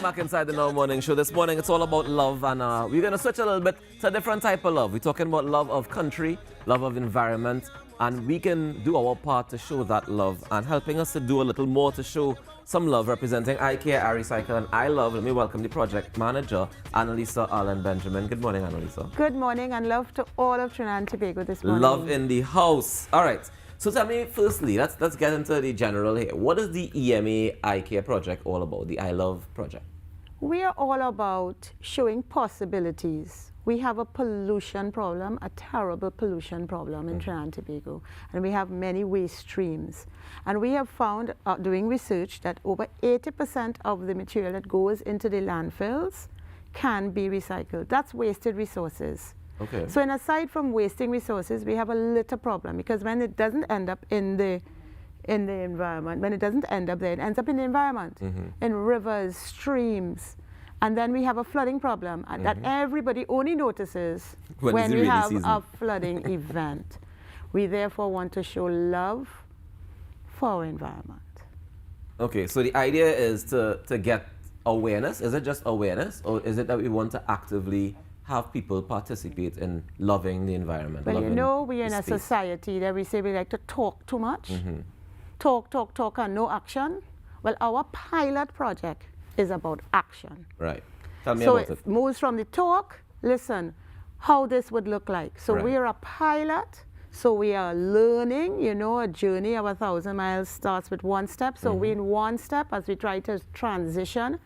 back inside the Now Morning Show. This morning it's all about love, and we're going to switch a little bit to a different type of love. We're talking about love of country, love of environment, and we can do our part to show that love, and helping us to do a little more to show some love, representing iCare, iRecycle, and iLove. Let me welcome the project manager, Annalisa Allen Benjamin. Good morning, Annalisa. Good morning, and love to all of Trinidad and Tobago this morning. Love in the house. All right. So tell me, firstly, let's get into the general here. What is the EMA iCare project all about, the iLove project? We are all about showing possibilities. We have a pollution problem, a terrible pollution problem in Trinidad and Tobago, and we have many waste streams. And we have found, doing research, that over 80% of the material that goes into the landfills can be recycled. That's wasted resources. Okay. So, and aside from wasting resources, we have a litter problem, because when it doesn't end up in the environment, when it doesn't end up there, it ends up in the environment, in rivers, streams. And then we have a flooding problem that everybody only notices when we have a flooding event. We therefore want to show love for our environment. Okay, so the idea is to get awareness. Is it just awareness, or is it that we want to actively have people participate in loving the environment? Well, you know, we're in a society that we say we like to talk too much. Talk, and no action. Well, our pilot project is about action. Right. Tell me about it. So it moves from the talk, listen, how this would look like. So we're a pilot, so we are learning, you know, a journey of 1,000 miles starts with one step. So we're in one step as we try to transition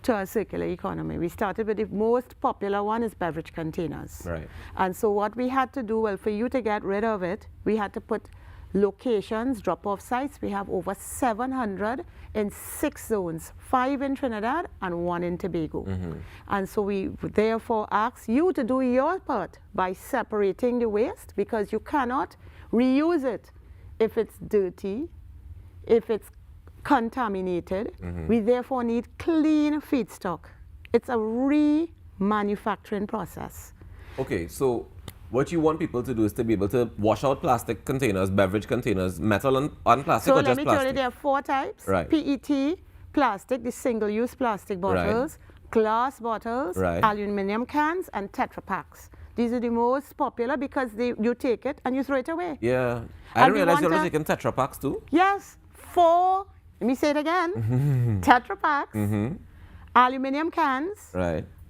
to a circular economy. We started with the most popular one is beverage containers. Right. And so what we had to do, well, for you to get rid of it, we had to put locations, drop-off sites. We have over 700 in 6 zones, 5 in Trinidad and 1 in Tobago. And so we therefore ask you to do your part by separating the waste, because you cannot reuse it if it's dirty, if it's contaminated. We therefore need clean feedstock. It's a remanufacturing process. Okay, so what you want people to do is to be able to wash out plastic containers, beverage containers, metal and plastic, or just plastic? So let me tell you, there are 4 types. Right. PET, plastic, the single-use plastic bottles, glass bottles, aluminum cans, and Tetra Paks. These are the most popular because you take it and you throw it away. Yeah. I didn't realize you were taking Tetra Paks too. Yes. 4, let me say it again, Tetra Paks, aluminum cans,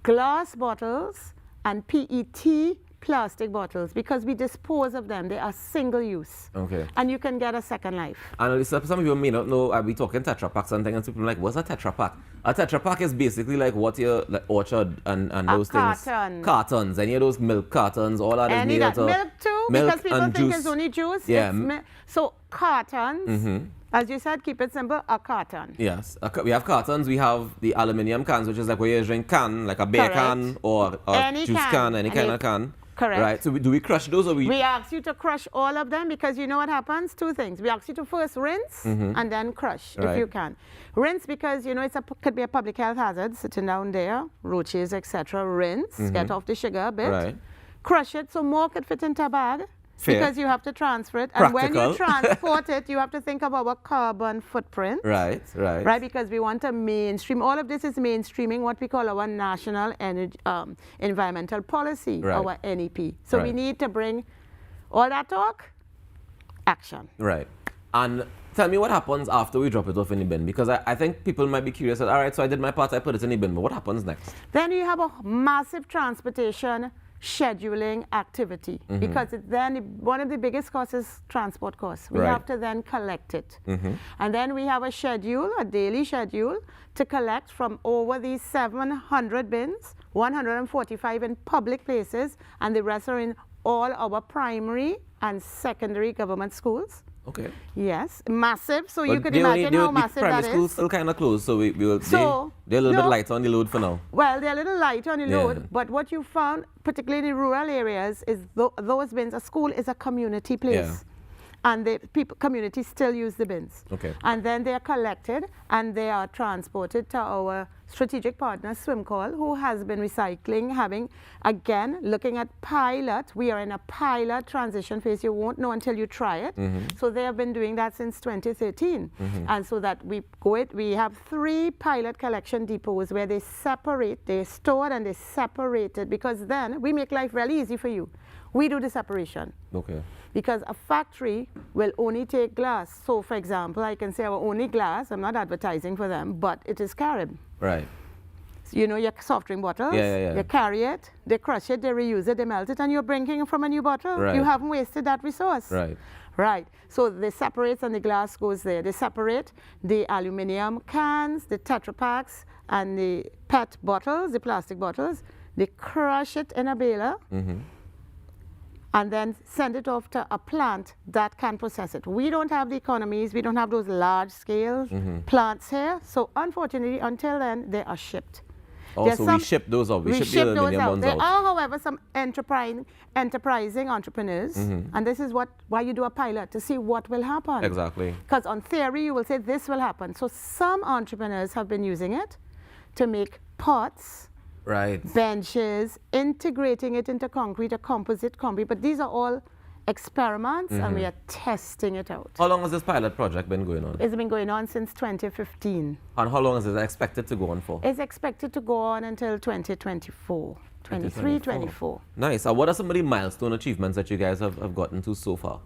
glass bottles, and PET plastic bottles, because we dispose of them. They are single use. Okay. And you can get a second life. And some people may not know, I'll be talking Tetra Paks and things, and people are like, what's a Tetra Pak? A Tetra Pak is basically like what your Orchard and those things. Cartons. Any of those milk cartons, all that is made out of milk too, because people think it's only juice. Yeah. So cartons, as you said, keep it simple, a carton. Yes. We have cartons. We have the aluminum cans, which is like where you drink can, like a beer can or a juice can, any kind of can. Correct. Right. So do we crush those, or we ask you to crush all of them, because you know what happens? 2 things. We ask you to first rinse and then crush if you can. Rinse because, you know, could be a public health hazard sitting down there, roaches, etc. Rinse, get off the sugar a bit. Crush it so more could fit into a bag. Fair. Because you have to transfer it. Practical. And when you transport it, you have to think about our carbon footprint. Right. Right, because we want to mainstream. All of this is mainstreaming what we call our national environmental policy, our NEP. So we need to bring all that talk, action. Right. And tell me what happens after we drop it off in the bin, because I think people might be curious. All right, so I did my part, I put it in the bin, but what happens next? Then you have a massive transportation scheduling activity, because then one of the biggest costs is transport costs. We have to then collect it. And then we have a schedule, a daily schedule, to collect from over these 700 bins, 145 in public places, and the rest are in all our primary and secondary government schools. Okay. Yes, massive. So you could imagine how massive that is. Primary schools still kind of closed, so they're a little bit light on the load for now. Well, they're a little light on the load, but what you found, particularly in the rural areas, is those bins. A school is a community place, and the communities still use the bins. Okay. And then they are collected and they are transported to our strategic partner, SwimCall, who has been recycling, looking at pilot. We are in a pilot transition phase. You won't know until you try it. So they have been doing that since 2013. And so that we have 3 pilot collection depots where they store and they separate it, because then we make life really easy for you. We do the separation. Okay. Because a factory will only take glass. So, for example, I can say our only glass, I'm not advertising for them, but it is Carib. Right. So, you know your soft drink bottles? Yeah. You carry it, they crush it, they reuse it, they melt it, and you're drinking from a new bottle. Right. You haven't wasted that resource. Right. Right. So they separate and the glass goes there. They separate the aluminum cans, the Tetra Paks, and the PET bottles, the plastic bottles. They crush it in a baler. And then send it off to a plant that can process it. We don't have the economies, we don't have those large scale plants here. So unfortunately, until then, they are shipped. Also, we ship those out. We ship the aluminum ones There out. are, however, some enterprising entrepreneurs, and this is why you do a pilot, to see what will happen. Exactly. Because on theory, you will say this will happen. So some entrepreneurs have been using it to make pots, right, benches, integrating it into concrete, a composite concrete. But these are all experiments, and we are testing it out. How long has this pilot project been going on? It's been going on since 2015. And how long is it expected to go on for? It's expected to go on until 2024, 23, 24. Nice. And what are some of the milestone achievements that you guys have gotten to so far?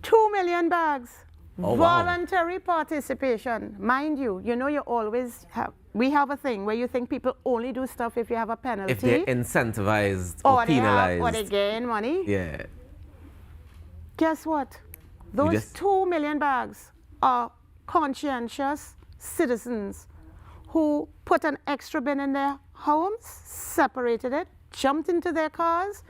2 million bags. Oh, wow. Voluntary participation. Mind you, you know you always have, we have a thing where you think people only do stuff if you have a penalty. If they're incentivized or penalized. Or they gain money. Yeah. Guess what? Those 2 million bags are conscientious citizens who put an extra bin in their homes, separated it, jumped into their cars,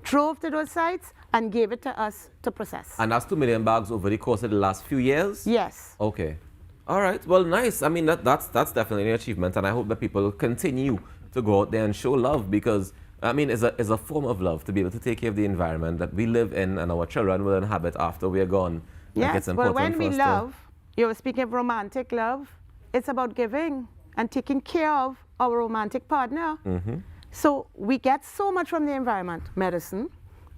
drove to those sites, and gave it to us to process. And that's 2 million bags over the course of the last few years? Yes. Okay. All right. Well, nice. I mean, that's definitely an achievement, and I hope that people continue to go out there and show love, because, I mean, it's a form of love to be able to take care of the environment that we live in and our children will inhabit after we're gone. Yes. Well, when we love, you were speaking of romantic love, it's about giving and taking care of our romantic partner. So we get so much from the environment. Medicine,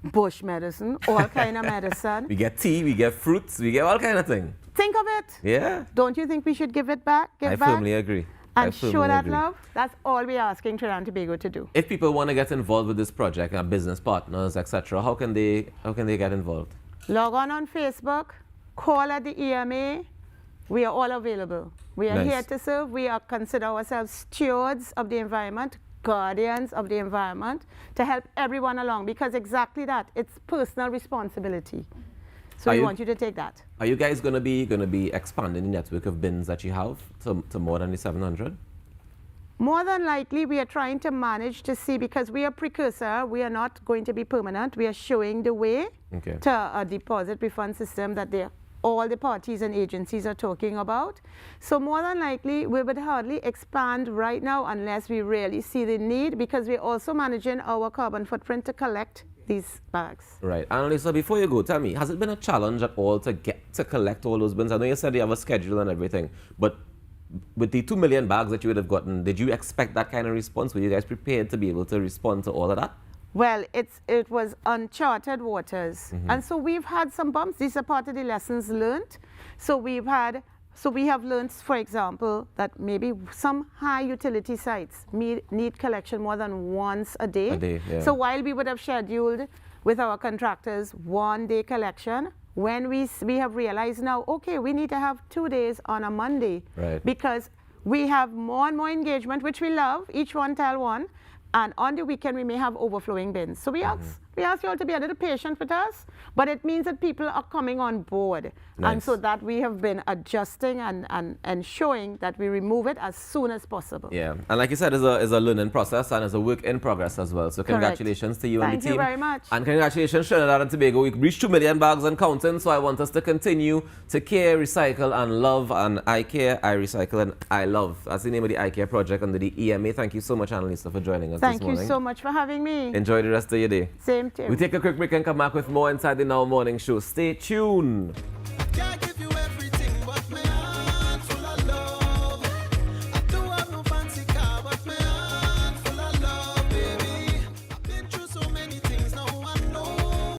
bush medicine, all kind of medicine. We get tea, we get fruits, we get all kind of thing. Think of it. Yeah. Don't you think we should give it back? I firmly agree. And show that love? That's all we're asking Trinidad and Tobago to do. If people want to get involved with this project, business partners, etc., how can they get involved? Log on Facebook, call at the EMA. We are all available. We are here to serve. We are consider ourselves stewards of the environment, guardians of the environment, to help everyone along, because exactly that, it's personal responsibility. So we want you to take that. Are you guys going to be expanding the network of bins that you have to more than the 700? More than likely, we are trying to manage to see, because we are precursor, we are not going to be permanent. We are showing the way to a deposit refund system that all the parties and agencies are talking about. So more than likely, we would hardly expand right now unless we really see the need, because we're also managing our carbon footprint to collect these bags. Right. And Lisa, before you go, tell me, has it been a challenge at all to get to collect all those bins? I know you said you have a schedule and everything, but with the 2 million bags that you would have gotten, did you expect that kind of response? Were you guys prepared to be able to respond to all of that? Well, it was uncharted waters. And so we've had some bumps. These are part of the lessons learned. So we have learned, for example, that maybe some high utility sites need collection more than once a day. So while we would have scheduled with our contractors 1 day collection, when we have realized now, okay, we need to have 2 days on a Monday, because we have more and more engagement, which we love, each one tell one. And on the weekend, we may have overflowing bins. So we ask you all to be a little patient with us, but it means that people are coming on board. And so that we have been adjusting and showing that we remove it as soon as possible. Yeah, and like you said, it's a learning process and it's a work in progress as well. So congratulations to you and the team. Thank you very much. And congratulations, Trinidad and Tobago. We reached 2 million bags and counting, so I want us to continue to care, recycle, and love, and iCare, iRecycle, and iLove. That's the name of the iCare project under the EMA. Thank you so much, Annalisa, for joining us this morning. Thank you so much for having me. Enjoy the rest of your day. Same to you. We take a quick break and come back with more inside the Now Morning Show. Stay tuned.